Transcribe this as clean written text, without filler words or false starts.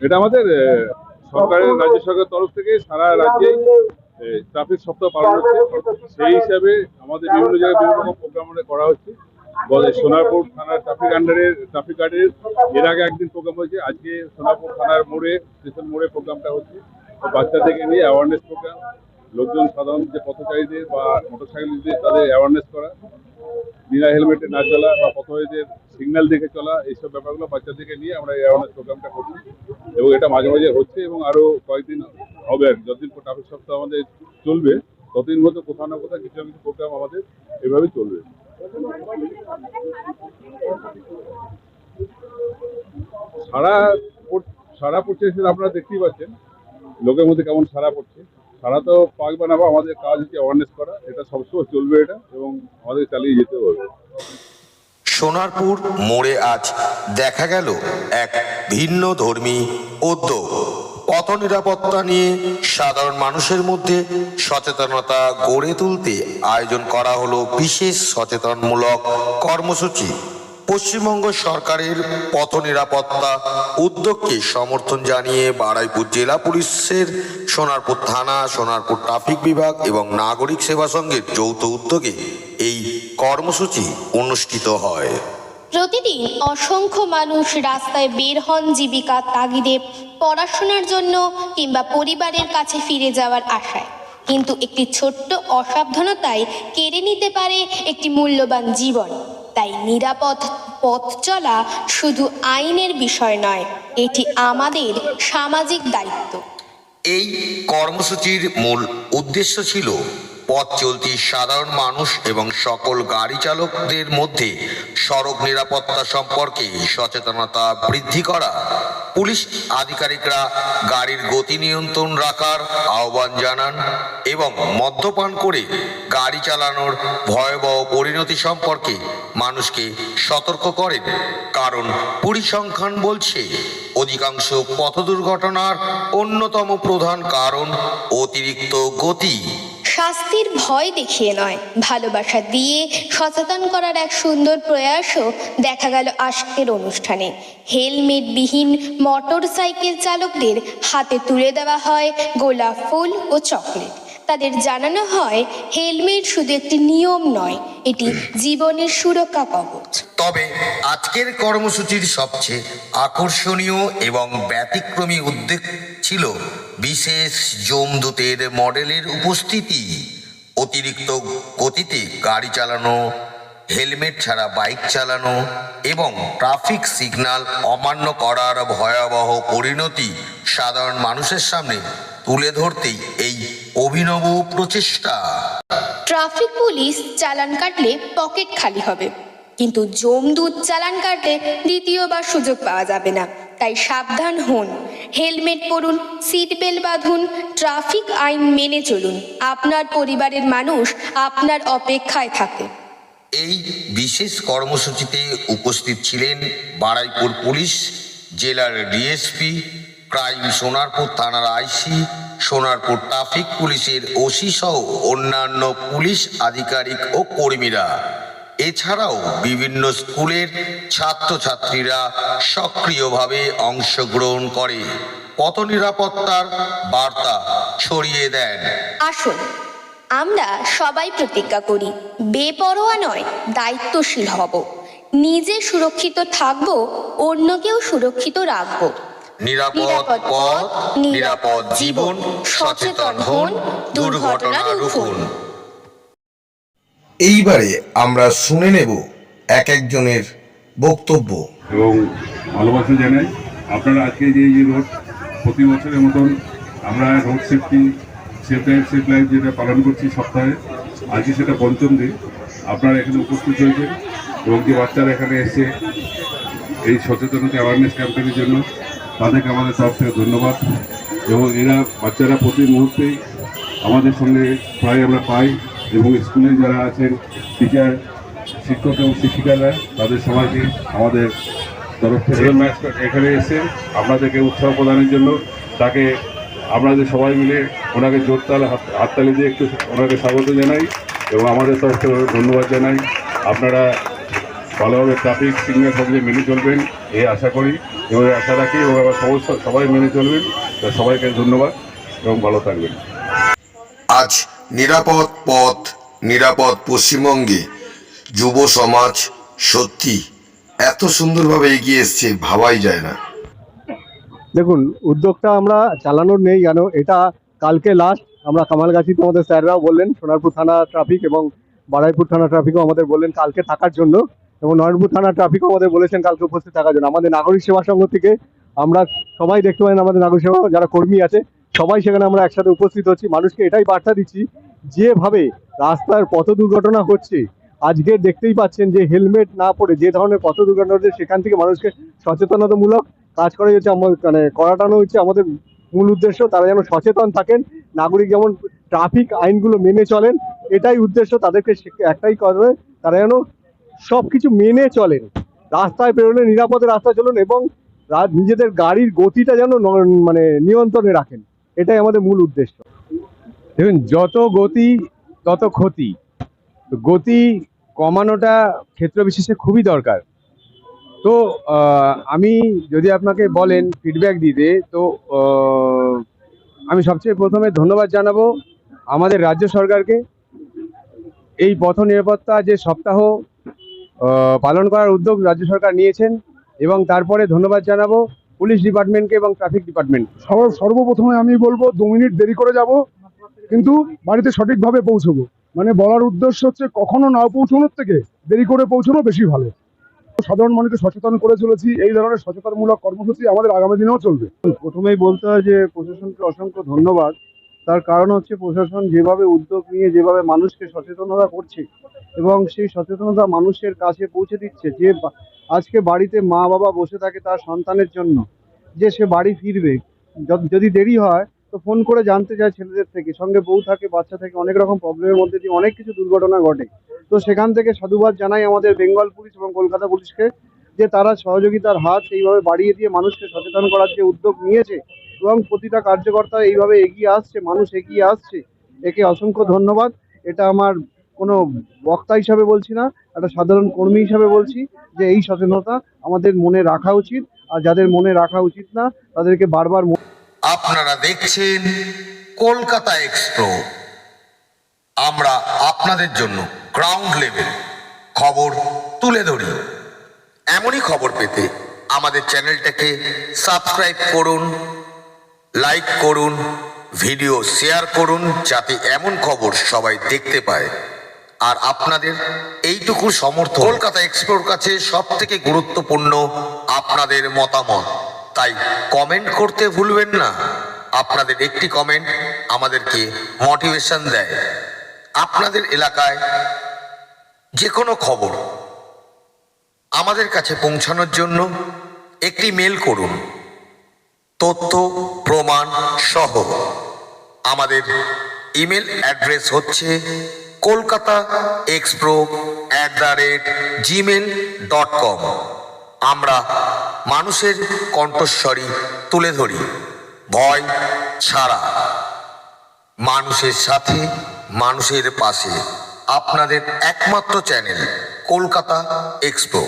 এটা আমাদের সরকারের, রাজ্য সরকারের তরফ থেকে সারা রাজ্যে ট্রাফিক সপ্তাহ পালন হচ্ছে। সেই হিসাবে আমাদের বিভিন্ন জায়গায় বিভিন্ন রকম প্রোগ্রাম করা হচ্ছে। সোনারপুর থানার ট্রাফিক গার্ডের এর আগে একদিন প্রোগ্রাম হয়েছে। আজকে সোনারপুর থানার মোড়ে, স্টেশন মোড়ে প্রোগ্রামটা হচ্ছে। বাচ্চাদেরকে নিয়ে অ্যাওয়ারনেস প্রোগ্রাম, লোকজন সাধারণ যে পথচারীদের বা মোটরসাইকেলদের তাদের অ্যাওয়ারনেস করা, বিনা হেলমেটে না চলা বা পথচারীদের সিগন্যাল দেখে চলা, এইসব ব্যাপারগুলো বাচ্চাদেরকে নিয়ে আমরা এই অ্যাওয়ারনেস প্রোগ্রামটা করছি। এবং এটা মাঝে মাঝে হচ্ছে এবং আরো কয়েকদিন হবে। যতদিন ট্রাফিক সপ্তাহ আমাদের চলবে ততদিন মধ্যে কোথাও না কোথাও কিছু না কিছু প্রোগ্রাম আমাদের এভাবেই চলবে। সারা পড়ছে সেটা আপনারা দেখতেই পাচ্ছেন, লোকের মধ্যে কেমন সারা পড়ছে। সারা তো পাকবে না, আমাদের কাজ হচ্ছে অ্যাওয়ারনেস করা। এটা সবসময় চলবে এটা, এবং আমাদের চালিয়ে যেতে হবে। সোনারপুর মোড়ে আজ দেখা গেল এক ভিন্ন ধর্মী উদ্যোগ। পথ নিরাপত্তা নিয়ে সাধারণ মানুষের মধ্যে সচেতনতা গড়ে তুলতে আয়োজন করা হলো বিশেষ সচেতনমূলক কর্মসূচি। পশ্চিমবঙ্গ সরকারের পথ নিরাপত্তা উদ্যোগকে সমর্থন জানিয়ে বারুইপুর জেলা পুলিশের সোনারপুর থানা, সোনারপুর ট্রাফিক বিভাগ এবং নাগরিক সেবা সংঘের যৌথ উদ্যোগে এই কর্মসূচি অনুষ্ঠিত হয়। প্রতিদিন অসংখ্য মানুষ রাস্তায় বের হন জীবিকার তাগিদে, পড়াশোনার জন্য কিংবা পরিবারের কাছে ফিরে যাওয়ার আশায়। কিন্তু একটি ছোট্ট অসাবধানতায় কেড়ে নিতে পারে একটি মূল্যবান জীবন। তাই নিরাপদ পথ চলা শুধু আইনের বিষয় নয়, এটি আমাদের সামাজিক দায়িত্ব। এই কর্মসূচির মূল উদ্দেশ্য ছিল পথ চলতি সাধারণ মানুষ এবং সকল গাড়ি চালকদের মধ্যে সড়ক নিরাপত্তা সম্পর্কে সচেতনতা বৃদ্ধি করা। পুলিশ আধিকারিকরা গাড়ির গতি নিয়ন্ত্রণ রাখার আহ্বান জানান এবং মদ্যপান করে গাড়ি চালানোর ভয়াবহ পরিণতি সম্পর্কে মানুষকে সতর্ক করেন। কারণ পরিসংখ্যান বলছে অধিকাংশ পথ দুর্ঘটনার অন্যতম প্রধান কারণ অতিরিক্ত গতি। শাস্তির ভয় দেখিয়ে নয়, ভালোবাসা দিয়ে সচেতন করার এক সুন্দর প্রয়াসও দেখা গেল আজকের অনুষ্ঠানে। হেলমেটবিহীন মোটর সাইকেল চালকদের হাতে তুলে দেওয়া হয় গোলাপ ফুল ও চকলেট। তাদের জানানো হয় হেলমেট শুধু একটি নিয়ম নয়, এটি জীবনের সুরক্ষা কবচ। তবে আজকের কর্মসূচির সবচেয়ে আকর্ষণীয় এবং ব্যতিক্রমী উদ্যোগ ছিল বিশেষ যমদূতের মডেলের উপস্থিতি। অতিরিক্ত গতিতে গাড়ি চালানো, হেলমেট ছাড়া বাইক চালানো এবং ট্রাফিক সিগন্যাল অমান্য করার ভয়াবহ পরিণতি সাধারণ মানুষের সামনে তুলে ধরতেই এই অভিনব প্রচেষ্টা। ট্রাফিক পুলিশ চালান কাটলে পকেট খালি হবে, কিন্তু যমদূত চালান কাটলে দ্বিতীয়বার সুযোগ পাওয়া যাবে না। তাই সাবধান হন, হেলমেট পরুন, সিট বেল্ট বাঁধুন, ট্রাফিক আইন মেনে চলুন। আপনার পরিবারের মানুষ আপনার অপেক্ষায় থাকে। এই বিশেষ কর্মসূচিতে উপস্থিত ছিলেন বারুইপুর পুলিশ, জেলার ডিএসপি, ক্রাইম সোনারপুর থানার আইসি, সোনারপুর ট্রাফিক পুলিশের ওসি সহ অন্যান্য পুলিশ আধিকারিক ও কর্মীরা। এছাড়াও বিভিন্ন স্কুলের ছাত্রছাত্রীরা সক্রিয়ভাবে অংশগ্রহণ করে পথ নিরাপত্তার বার্তা ছড়িয়ে দেন। আসুন আমরা সবাই প্রতিজ্ঞা করি, বেপরোয়া নয়, দায়িত্বশীল হব। নিজে সুরক্ষিত থাকব, অন্যকেও সুরক্ষিত রাখব। নিরাপদ পথ, নিরাপদ জীবন, সচেতন হন, দুর্ঘটনা রুখুন। এইবারে আমরা শুনে নেব এক একজনের বক্তব্য এবং ভালোবাসা জানাই। আপনারা আজকে যে রোড প্রতি বছরের মতন আমরা রোড সেফটি সেফ লাইফ যেটা পালন করছি সপ্তাহে, আজকে সেটা পঞ্চম দিন। আপনারা এখানে উপস্থিত হয়েছেন এবং যে বাচ্চারা এখানে এসে এই সচেতনতা অ্যাওয়ারনেস ক্যাম্পেইনের জন্য, তাদেরকে আমাদের তরফ থেকে ধন্যবাদ। এবং এরা বাচ্চারা প্রতি মুহূর্তেই আমাদের সঙ্গে প্রায় আমরা পাই, এবং স্কুলে যারা আছেন টিচার, শিক্ষক এবং শিক্ষিকারা, তাদের সবাইকে আমাদের তরফ থেকে এখানে এসে আপনাদেরকে উৎসাহ প্রদানের জন্য তাকে আপনাদের সবাই মিলে ওনাকে জোরতাল হাততালি দিয়ে একটু ওনাকে স্বাগত জানাই এবং আমাদের তরফ থেকে ধন্যবাদ জানাই। আপনারা ভালোভাবে ট্রাফিক সিগন্যাল থাকলে মেনে চলবেন এই আশা করি এবং এই আশা রাখি এবং আবার সবাই মেনে চলবেন। তো সবাইকে ধন্যবাদ এবং ভালো থাকবেন। আজ নিরাপদ পথ নিরাপদ পশ্চিমবঙ্গে যুব সমাজ সত্যি এত সুন্দরভাবে এগিয়ে এসছে ভাবাই যায় না। দেখুন, উদ্যোগটা আমরা চালানোর নেই কেন, এটা কালকে লাস্ট। আমরা কামালগাছিতে আমাদের স্যাররাও বললেন, সোনারপুর থানা ট্রাফিক এবং বারাইপুর থানা ট্রাফিকও আমাদের বললেন কালকে থাকার জন্য, এবং নয়নপুর থানা ট্রাফিকও আমাদের বলেছেন কালকে উপস্থিত থাকার জন্য। আমাদের নাগরিক সেবা সংঘ থেকে আমরা সবাই দেখতে পারেন, আমাদের নাগরিক সেবা যারা কর্মী আছে সবাই সেখানে আমরা একসাথে উপস্থিত হচ্ছি। মানুষকে এটাই বার্তা দিচ্ছি, যেভাবে রাস্তার পথ দুর্ঘটনা হচ্ছে আজকে দেখতেই পাচ্ছেন যে হেলমেট না পরে যে ধরনের পথ দুর্ঘটনা হচ্ছে, সেখান থেকে মানুষকে সচেতনতামূলক কাজ করা হচ্ছে, মানে করাটানো হচ্ছে আমাদের মূল উদ্দেশ্য। তারা যেন সচেতন থাকেন, নাগরিক যেমন ট্রাফিক আইনগুলো মেনে চলেন, এটাই উদ্দেশ্য। তাদেরকে একটাই করবে, তারা যেন সবকিছু মেনে চলেন, রাস্তায় বেরোলে নিরাপদে রাস্তায় চলুন এবং নিজেদের গাড়ির গতিটা যেন মানে নিয়ন্ত্রণে রাখেন, এটাই আমাদের মূল উদ্দেশ্য। দেখুন, যত গতি তত ক্ষতি। তো গতি কমানোটা ক্ষেত্র বিশেষে খুবই দরকার। তো আমি যদি আপনাকে বলেন ফিডব্যাক দিতে, তো আমি সবচেয়ে প্রথমে ধন্যবাদ জানাবো আমাদের রাজ্য সরকারকে। এই পথ নিরাপত্তা যে সপ্তাহ পালন করার উদ্যোগ রাজ্য সরকার নিয়েছেন, এবং তারপরে ধন্যবাদ জানাবো পুলিশ ডিপার্টমেন্টকে এবং ট্রাফিক ডিপার্টমেন্ট। সর্বপ্রথমে আমি বলবো 2 মিনিট দেরি করে যাব, কিন্তু বাড়িতে সঠিকভাবে পৌঁছবো। মানে বলার উদ্দেশ্য হচ্ছে কখনো না পৌঁছানোর থেকে দেরি করে পৌঁছানো বেশি ভালো। সাধারণ মানুষকে সচেতন করে চলেছি, এই ধরনের সচেতনমূলক কর্মসূচি আমাদের আগামী দিনেও চলবে। প্রথমেই বলতে হয় যে প্রশাসনকে অসংখ্য ধন্যবাদ। তার কারণ হচ্ছে প্রশাসন যেভাবে উদ্যোগ নিয়ে যেভাবে মানুষকে সচেতনতা করছে এবং সেই সচেতনতা মানুষের কাছে পৌঁছে দিচ্ছে, যে আজকে বাড়িতে মা বাবা বসে থাকে তার সন্তানের জন্য যে সে বাড়ি ফিরবে, যদি দেরি হয় তো ফোন করে জানতে চায় ছেলেদের থেকে, সঙ্গে বউ থাকে, বাচ্চা থাকে, অনেক রকম প্রবলেমের মধ্যে দিয়ে অনেক কিছু দুর্ঘটনা ঘটে। তো সেখান থেকে সাধুবাদ জানাই আমাদের বেঙ্গল পুলিশ এবং কলকাতা পুলিশকে, যে তারা সহযোগিতার হাত এইভাবে বাড়িয়ে দিয়ে মানুষকে সচেতন করার যে উদ্যোগ নিয়েছে এবং প্রতিটা কার্যকর্তা এইভাবে এগিয়ে আসছে, মানুষ এগিয়ে আসছে, একে অসংখ্য ধন্যবাদ। এটা আমার কোনো বক্তা হিসাবে বলছি না, একটা সাধারণ কর্মী হিসাবে বলছি যে এই সচেতনতা আমাদের মনে রাখা উচিত, আর যাদের মনে রাখা উচিত না তাদেরকে বারবার আপনারা দেখছেন কলকাতা এক্সপ্রো। আমরা আপনাদের জন্য গ্রাউন্ড লেভেল খবর তুলে ধরি। এমনই খবর পেতে আমাদের চ্যানেলটাকে সাবস্ক্রাইব করুন, লাইক করুন, ভিডিও শেয়ার করুন, যাতে এমন খবর সবাই দেখতে পায়। আর আপনাদের এইটুকু সমর্থন কলকাতা এক্সপ্রোর কাছে সব থেকে গুরুত্বপূর্ণ, আপনাদের মতামত। তাই কমেন্ট করতে ভুলবেন না। আপনাদের একটি কমেন্ট আমাদেরকে মোটিভেশন দেয়। আপনাদের এলাকায় যে কোনো খবর আমাদের কাছে পৌঁছানোর জন্য একটি মেল করুন, তথ্য প্রমাণ সহ। আমাদের ইমেল অ্যাড্রেস হচ্ছে kolkataexpro@gmail.com। আমরা মানুষের কণ্ঠস্বরী তুলে ধরি, ভয় ছাড়া, মানুষের সাথে, মানুষের পাশে। আপনাদের একমাত্র চ্যানেল কলকাতা এক্সপ্রো।